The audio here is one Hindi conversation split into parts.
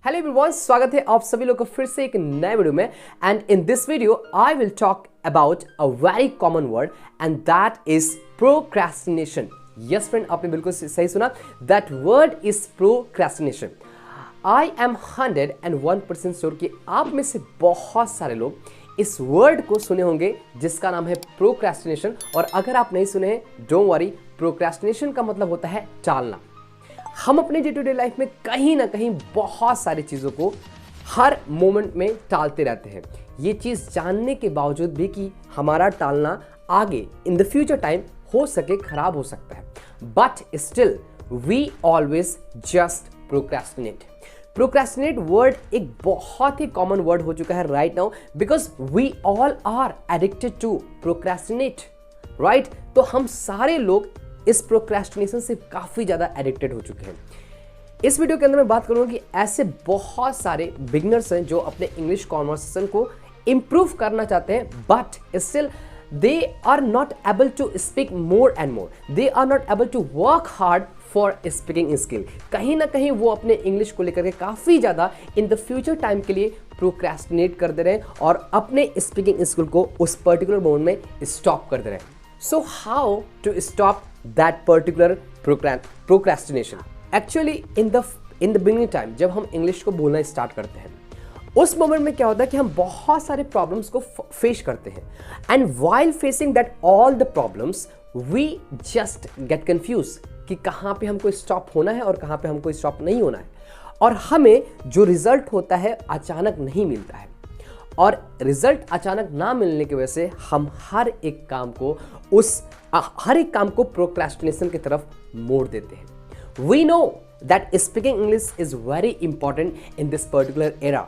हेलो एवरीवन, स्वागत है आप सभी लोग का फिर से एक नए वीडियो में। And in this video I will talk about a very common word and that is procrastination. Yes friend, आपने बिल्कुल सही सुना, that word is procrastination. I am 101% sure कि आप में से बहुत सारे लोग इस वर्ड को सुने होंगे जिसका नाम है प्रोक्रेस्टिनेशन। और अगर आप नहीं सुने हैं, डोंट वरी, प्रोक्रेस्टिनेशन का मतलब होता है टालना। हम अपने डे टू डे लाइफ में कहीं ना कहीं बहुत सारी चीज़ों को हर मोमेंट में टालते रहते हैं। ये चीज़ जानने के बावजूद भी कि हमारा टालना आगे इन द फ्यूचर टाइम हो सके खराब हो सकता है, but still we always just procrastinate. Procrastinate word एक बहुत ही कॉमन वर्ड हो चुका है right now, because we all are addicted to procrastinate, right. तो हम सारे लोग इस प्रोक्रेस्टिनेशन से काफ़ी ज़्यादा एडिक्टेड हो चुके हैं। इस वीडियो के अंदर मैं बात करूंगा कि ऐसे बहुत सारे बिगनर्स हैं जो अपने इंग्लिश कॉन्वर्सेशन को इम्प्रूव करना चाहते हैं, but still they are not able to speak more and more, they are not able to work hard for speaking skill. कहीं ना कहीं वो अपने इंग्लिश को लेकर के काफ़ी ज़्यादा इन द फ्यूचर टाइम के लिए प्रोक्रेस्टिनेट कर दे रहे हैं और अपने स्पीकिंग स्किल को उस पर्टिकुलर मोमेंट में स्टॉप कर दे रहे हैं। So how to stop that particular procrastination? Actually, in the beginning time, जब हम इंग्लिश को बोलना स्टार्ट करते हैं, उस मोमेंट में क्या होता है कि हम बहुत सारे प्रॉब्लम्स को फेस करते हैं, and while facing that all the problems, we just get confused कि कहाँ पे हमको स्टॉप होना है और कहाँ पे हमको स्टॉप नहीं होना है, और हमें जो रिजल्ट होता है अचानक नहीं मिलता है, और रिजल्ट अचानक ना मिलने की वजह से हम हर एक काम को प्रोक्रेस्टिनेशन की तरफ मोड़ देते हैं। We know that speaking English is very important in this particular era.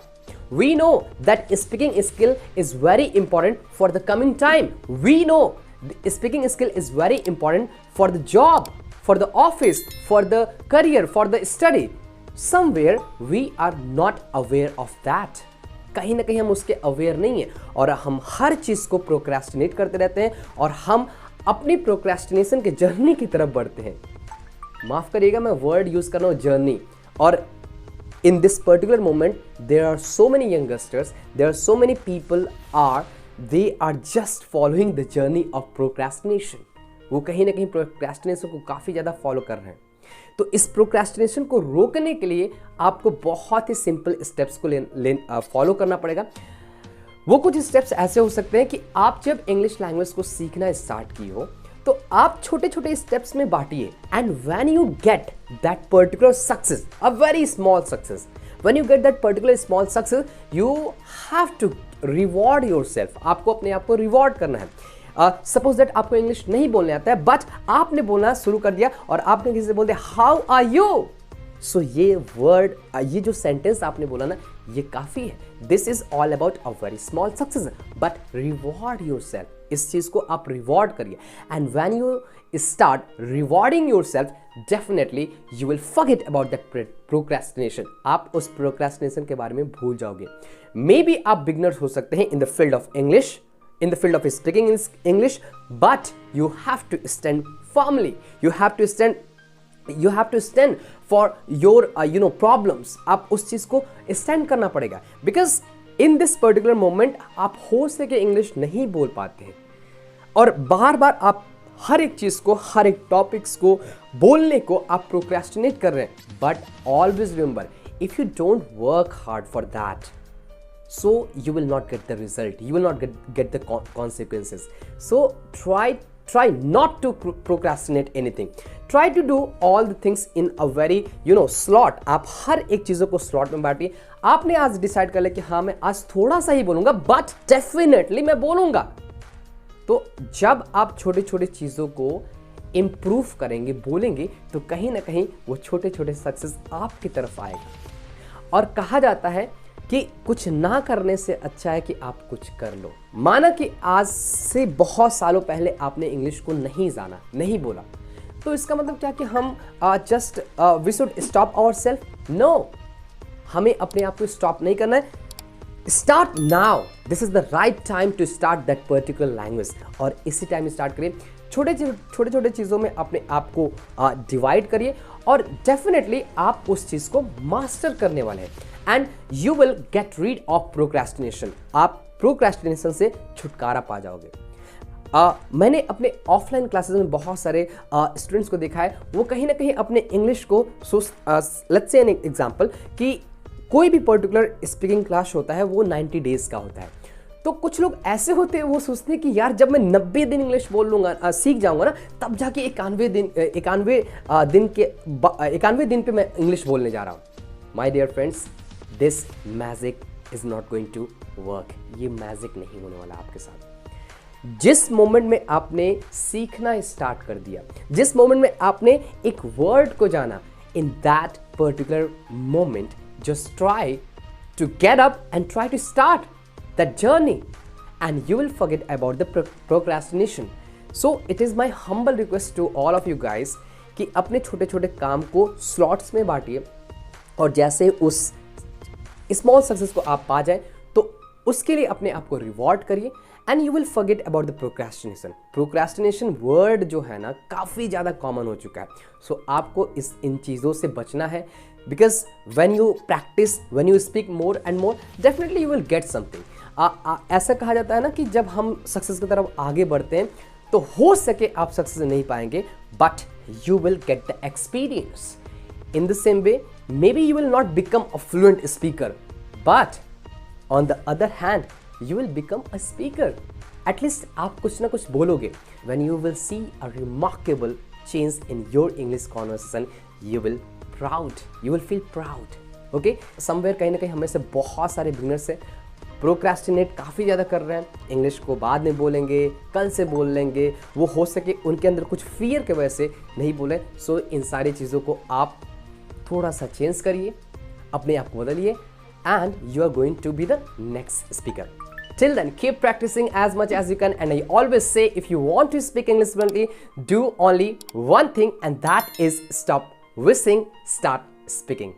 We know that speaking skill is very important for the coming time. We know speaking skill is very important for the job, for the office, for the career, for the study. Somewhere we are not aware of that. कहीं ना कहीं हम उसके अवेयर नहीं है और हम हर चीज़ को प्रोक्रेस्टिनेट करते रहते हैं और हम अपनी प्रोक्रेस्टिनेशन के जर्नी की तरफ बढ़ते हैं। माफ़ करिएगा, मैं वर्ड यूज़ कर रहा हूँ जर्नी। और in this particular moment there are so many youngsters, there are so many people they are just following the journey of procrastination. वो कहीं ना कहीं प्रोक्रेस्टिनेशन को काफ़ी ज़्यादा फॉलो कर रहे हैं। तो इस प्रोक्रेस्टिनेशन को रोकने के लिए आपको बहुत ही सिंपल स्टेप्स को फॉलो करना पड़ेगा। वो कुछ स्टेप्स ऐसे हो सकते हैं कि आप जब इंग्लिश लैंग्वेज को सीखना स्टार्ट की हो तो आप छोटे छोटे स्टेप्स में बांटिए, and when you get that particular success, a very small success, when you get that particular small success, you have to reward yourself. आपको अपने आप को रिवॉर्ड करना है। सपोज दैट आपको इंग्लिश नहीं बोलने आता है, बट आपने बोलना शुरू कर दिया और आपने किसी से बोल दिया हाउ आर यू। सो ये वर्ड, ये जो सेंटेंस आपने बोला ना, ये काफ़ी है। This is all about a very small success, but reward yourself. इस चीज़ को आप रिवॉर्ड करिए, and when you start rewarding yourself, definitely you will forget about that procrastination. आप उस प्रोक्रेस्टिनेशन के बारे में भूल जाओगे। मे बी आप बिगनर्स हो सकते हैं in the field of English, in the field of speaking English, but you have to stand firmly. You have to stand for your problems. आप उस चीज़ को stand करना पड़ेगा, because in this particular moment आप हो सके इंग्लिश नहीं बोल पाते हैं और बार बार आप हर एक चीज़ को, हर एक टॉपिक्स को बोलने को आप प्रोक्रेस्टिनेट कर रहे हैं। But always remember, if you don't work hard for that, so you will not get the result, you will not get the consequences. So try not to procrastinate anything. Try to do all the things in a very slot. आप हर एक चीज़ों को स्लॉट में बांटिए। आपने आज डिसाइड कर लिया कि हाँ, मैं आज थोड़ा सा ही बोलूँगा, बट डेफिनेटली मैं बोलूँगा। तो जब आप छोटे छोटे चीज़ों को इम्प्रूव करेंगे, बोलेंगे, तो कहीं ना कहीं वो छोटे छोटे सक्सेस आपकी तरफ आएगा। और कहा जाता है कि कुछ ना करने से अच्छा है कि आप कुछ कर लो। माना कि आज से बहुत सालों पहले आपने इंग्लिश को नहीं जाना, नहीं बोला, तो इसका मतलब क्या कि हम just we should stop ourself? No, हमें अपने आप को स्टॉप नहीं करना है। Start now, this is the right time to start that particular language. और इसी टाइम स्टार्ट करिए। छोटे छोटे चीज़ों में अपने आप को डिवाइड करिए और डेफिनेटली आप उस चीज़ को मास्टर करने वाले हैं and you will get rid of procrastination. आप प्रोक्रेस्टिनेशन से छुटकारा पा जाओगे। मैंने अपने ऑफलाइन क्लासेस में बहुत सारे स्टूडेंट्स को देखा है, वो कहीं ना कहीं अपने इंग्लिश को लेट्स से एन एग्जांपल कि कोई भी पर्टिकुलर स्पीकिंग क्लास होता है वो 90 डेज का होता है। तो कुछ लोग ऐसे होते हैं, वो सोचते हैं कि यार जब मैं 90 दिन इंग्लिश बोल लूँगा, सीख जाऊँगा ना, तब जाके 91 दिन पे मैं इंग्लिश बोलने जा रहा हूँ। My dear friends, this magic is not going to work. ये मैजिक नहीं होने वाला आपके साथ। जिस मोमेंट में आपने सीखना स्टार्ट कर दिया, जिस मोमेंट में आपने एक वर्ड को जाना, in that particular moment just try to get up and try to start that journey and you will forget about the procrastination. So it is my humble request to all of you guys कि अपने छोटे छोटे काम को स्लॉट्स में बांटिए और जैसे उस स्मॉल सक्सेस को आप पा जाए तो उसके लिए अपने आप को रिवॉर्ड करिए and you will forget about the procrastination. Procrastination word जो है ना काफ़ी ज़्यादा कॉमन हो चुका है। सो आपको इन चीज़ों से बचना है because when you practice, when you speak more and more, definitely you will get something. ऐसा कहा जाता है ना कि जब हम सक्सेस की तरफ आगे बढ़ते हैं तो हो सके आप सक्सेस नहीं पाएंगे, but you will get the experience. In the same way may be you will not become a fluent speaker, but on the other hand you will become a speaker. At least आप कुछ ना कुछ बोलोगे। When you will see a remarkable change in your English conversation, you will feel proud. Okay, somewhere कहीं ना कहीं हमें से बहुत सारे बिगिनर्स से प्रोक्रेस्टिनेट काफ़ी ज़्यादा कर रहे हैं। इंग्लिश को बाद में बोलेंगे, कल से बोल लेंगे, वो हो सके उनके अंदर कुछ फियर के वजह से नहीं बोले। सो इन सारी चीज़ों को आप थोड़ा सा चेंज करिए, अपने आप को बदलिए and you are going to be the next speaker. Till then, keep practicing as much as you can, and I always say if you want to speak English fluently, do only one thing, and that is stop wishing, start speaking.